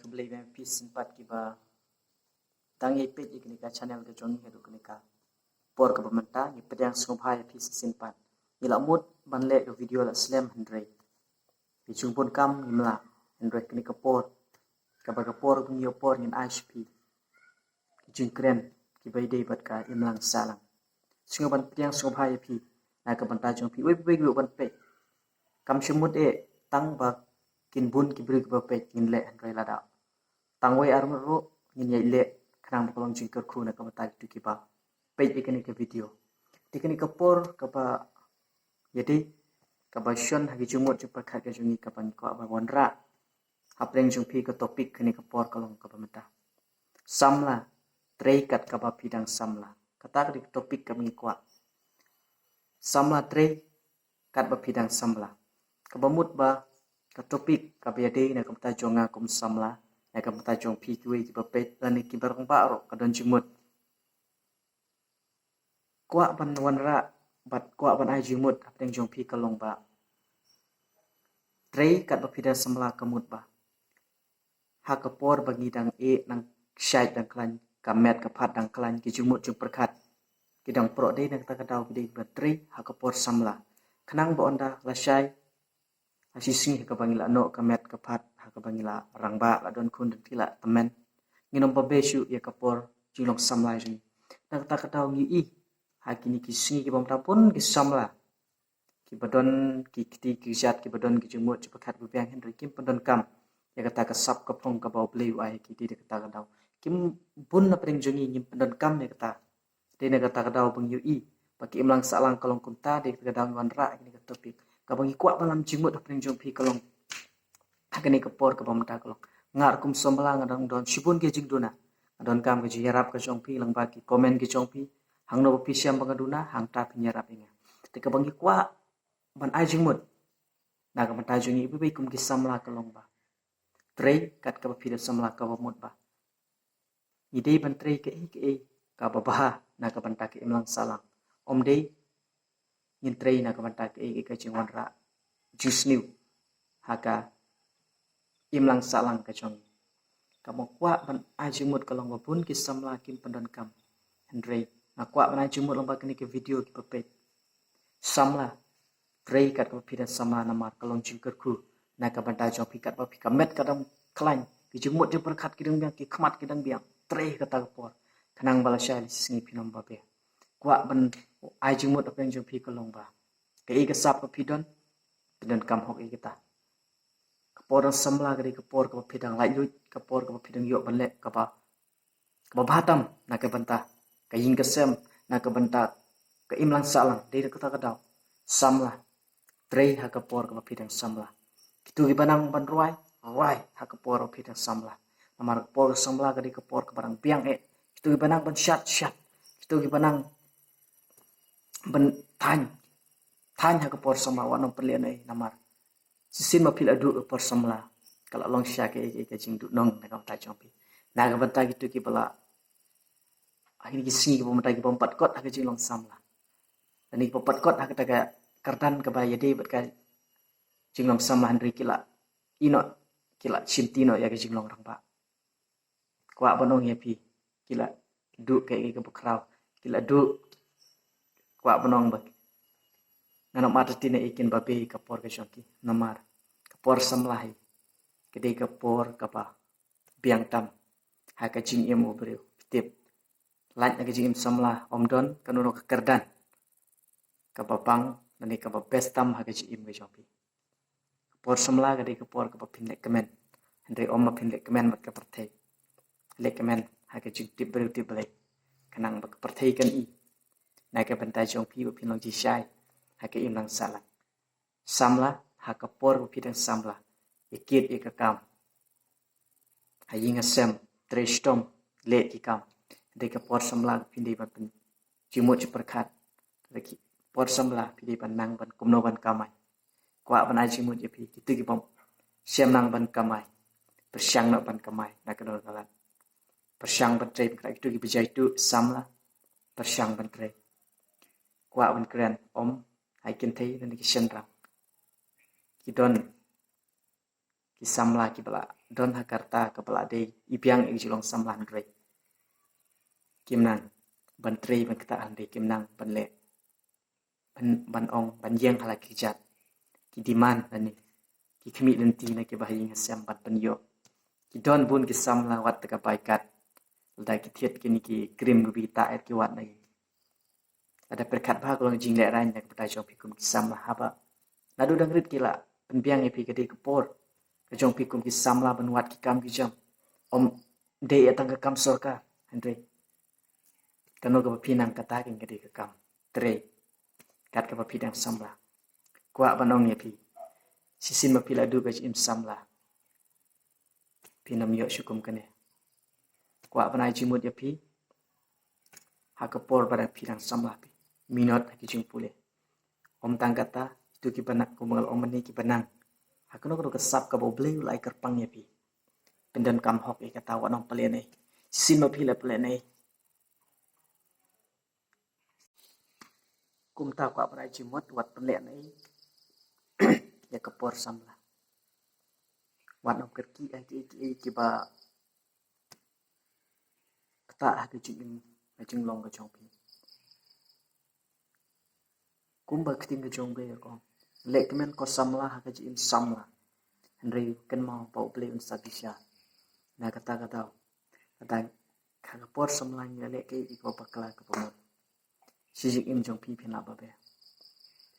kebeli peace sempat kiba tangi page iknika channel ke jong hedu knika por ke bementa ni pedang sumpai peace sempat ila mut banle ke video la slam 100 di jumpun kam imla 100 knika por kabaga por kunyo por ngin hp jing kren kiba dei bat ka imlang salang sungaban pedang sumpai pi na ka banta jong pi we ban pe kam shimut e tang ba kin bun ki brig ba pe kin le 100 lada tang we armo ro ngin yai le khnang kolong jing kar khu na ka bata tu ki ba pe ikani ka video tikani ka por ka ba yedi ka ba shon hagi jumut ju pakhat ka jungi ka pan ko ba wonra hapreng jung pi ka topik kani ka por kolong ka ba mata samla trei kat ka ba pidang samla kata ka topik kami kwa samla trei kat ba pidang samla ka ba mut ba ka topik ka ba yedi na ka bata jonga kum samla na ka bata jong pi ki we ki ba pe lan ki barang ba ro ka don jumut kwa ban wanra bat kwa ban ai jumut apeng jong pi kalong ba trei kat ba pidang samla kamut ba ha ka por bagi dang e nang syait dang klan ka met ka phat dang klan ki jumut jung perkhat ki dang pro de nang ta ka daw ki de ba trei ha ka por samla khnang bo onda la syai asisi ka bangila no ka met ka phat ha ka bangila rangba la don kun tila temen nginom ba besu ya ka por jilong samla jing nang ta ka daw ngi i ha kini ki singi ki bom ta pun ki samla ki badon ki kiti ki jat ki badon ki jumut ci pakhat bu bang henry kim padon kam ya kata ka sap ka phong ka baw bleu ai ki ti kata ka daw kim bun na pring jungi ngim padon kam ya kata de na kata ka daw bang yu i paki imlang salang kalong kunta de ka daw wan ra ni ka topik ka bang kwa balam jimut pring jung pi kalong hakani ka por ka bam ta kalong ngar kum somla ngadang don shibun ge jing duna don kam ge yarap ka jong pi lang ba ki comment ge jong pi hang no pi siam bang duna hang ta pi yarap inga te ka bang kwa ban ai jingmut na ka mata jungi bi kum ki samla kalong ba trei kat ka phi samla ka ba mut ba ide ban trei ke ka ba ba na ka ban ta ki imlang salang om dei ngin trei na ka ban ta ki ka jingwan ra jusniu haka imlang salang ka jong ka mo kwa ban ai jingmut kalong ba pun ki samla kim pandon kam hendrei na kwa ban ai jingmut long ba kini ke video ki pa pe samla trei kat ka phi samla na mar kalong jingker khu na ka ban ta jong pi kat ba pi ka met ka dam klan ki jingmut je perkhat ki dang biang ki khmat ki dang biang trei ka ta por khanang bala shai singi phinom ba pe kwa ban ai jingmut apeng jong pi kalong ba ke i ka sap ka phi don kam hok i kita ka por samla gari ka por ka phi dang lai lut ka por ka phi dang yo ban le ka ba batam na ka banta ka yin ka sem na ka banta ka imlang salang de ka ta ka daw samla trei ha ka por ka phi dang samla kitu gi banang ban ruai ha ka por phi dang samla amar por samla gari ka por ka barang biang e kitu gi banang ban shat kitu gi banang ban than ha ka por samla wa no perlian e namar sisin ma phil adu por samla kala long sha ke jing du nong na ka ta chompi na ka banta kitu ki bala akhir gi singi bom ta gi bom pat kot ha ka jing long samla ani bom pat kot ha ka ta ka kardan ka ba yade bat ka jinglong sama handri kila ino kila chintino ya ke jinglong rang ba kwa bonong ya pi kila du ke ke bukrau kila du kwa bonong ba ngana mata tina ikin ba pe ka por ke shonki namar ka por samlahi ke de ka por ka pa biang tam ha ka jing em obreu tip lan ka jing em samla omdon kanuno ka kardan ka papang nani ka ba bestam ha ka jing em ke shonki por samla ga de ka por ka pin le kemen andre om ma pin le kemen mat ka perthei le kemen ha ka jing tip ber tip le kanang ba ka perthei kan i na ka banta jong pi ba pin long ji shai ha ka im lang salang samla ha ka por ba pin samla ikit e ka kam ha yinga sem trestom le ki kam de ka por samla pin de ba pin jimo chi perkhat ki por samla pin de ban nang ban kumno ban kamai kwa ban ai jimut je pi kitu ki bom siam nang ban kamai persyang nak ban kamai nak kenal kalan persyang ban trei kra kitu ki bijai tu samla persyang ban trei kwa ban kren om ai kin thei nan ki shen rang ki samla ki bala don hakarta ke bala de ipiang ik jilong samlan dre kim nang ban tre ban kata ande kim nang ban le ban ong ban yang hala ki jat ki diman ani ki khmi lenti na ki bahi ngasam bat ban yo ki don bun ki samla wat ka baikat da ki thiet ki ni ki krim gubi ta et ki wat nai ada perkat ba kolong jing le ran nak pata jong pikum ki samla haba nadu dang rit kila penbiang epi gede kepor ke jong pikum ki samla ban wat ki kam ki jam om de atang ka kam sorka andre kano ka pinang kata king gede ka kam tre kat ka pinang samla kwa banong epi sisin ma pila du ka im samla pinam yo syukum kane kwa banai jimut epi ha kepor pada pinang samla pi minot ki jing pule om tang kata itu ki banak ko mangal om ni ki banang hakuno ko kesap ka boble ulai kerpang ya pi pendan kam hok e kata wa nong pele nei sin ma pila pele nei kum ta kwa pra jimot wat pele nei ya kepor samla wat nong kerki ki ba kata ha ke jing long ka chong pi kum ba kting ka chong be ko lek men ko samla ha ke jim samla Henry kan mau pau play un sabisha na kata ka por samlang ya lek ke ko pakla ka pomot sijik im jong pi pina ba be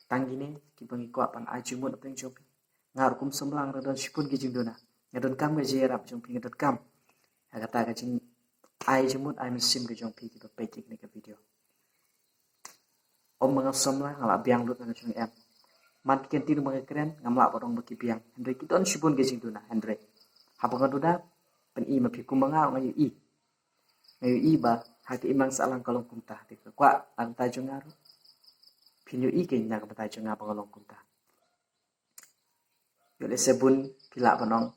tanggine ki bangi ko pan ajumut peng jong pi ngar kum samlang ra don sipun ki jing dona ngadon kam ga jerap jong pi ngadon kam kata ka jing ai jumut ai mesim ke jong pi ki ba pe ni ka video om mga samlang ala biang lut na jong em man ken tiru mga keren ngamla bodong baki biang Henry kiton sipun ke jing dona Henry hapa ngaduda pen i mapi kumanga ngayu i ba haki imang salang kalong kumta ti kwa ang ta jongaru pinyo i ke nya ka ta jonga pangalong kumta yo le sebun pila banong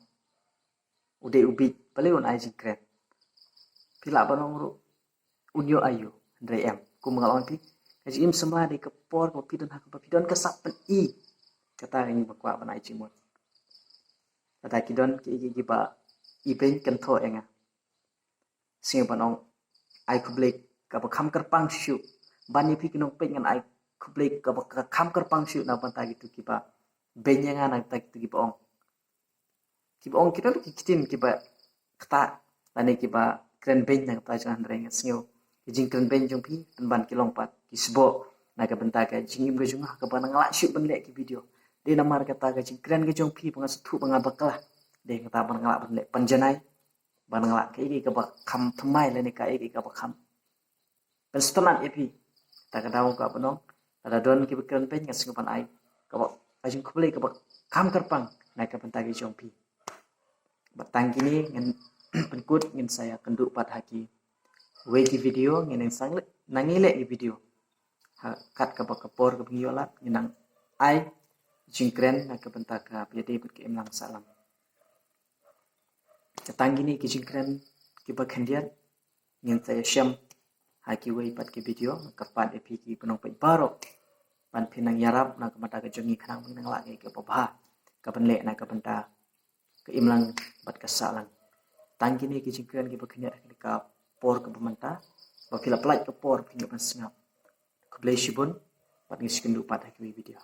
ude ubi pale on ai jing kren pila banong ru unyo ayu Henry em kumangalong ti kaji im semla de kepor ko pidon hak pa pidon kasap pen i kata ini bakwa banai cimut kata kidon ki ba ipen kan tho enga sing banong ai kublek ka ba kham kerpang shu bani pi kinong pen ngan ai kublek ka ba kham kerpang shu na ban ta gitu ki ba benyanga na ta gitu ki ba ong kidon ki kitin ki ba kata bani ki ba kren ben na ta jangan reng singyo jing kren ben jong pi ban kilong pat ki sbo na ka benta ka jingim ga jung ka ba ngala shu ban lek ki video de namar kata ka jing kren ga jong pi pangas thu banga bakla de kata ban ngala ban lek panjanai ban ngala ka iki ka ba kham thmai le ni ka iki ka ba kham ban stonan epi ta ka daw ka banong ada don ki kren ben ngas ka ban ai ka ba ajing kuble ka ba kham kerpang na ka benta ki jong pi batang kini ngin penkut ngin saya kenduk pat haki wegi video ngin sang nangile i video kat ka bakapor ka bingiolat nginang ai jingkren na ka bentaka piade put ke emlang salam katang gini ki jingkren ki bakhandiat ngin saya syam haki wei pat ke video kapat epi ki penong pe barok pan pinang yarap na ka mata ka jongi khanang nang la ke babha ka penle na ka benta ke imlang bat ka salang tanggini ki jingkren ki bakhandiat ka por ka pemanta bakila pelaj ke por pinyo pan sengap Keblai shibun, pat ngis kendu pat haki video.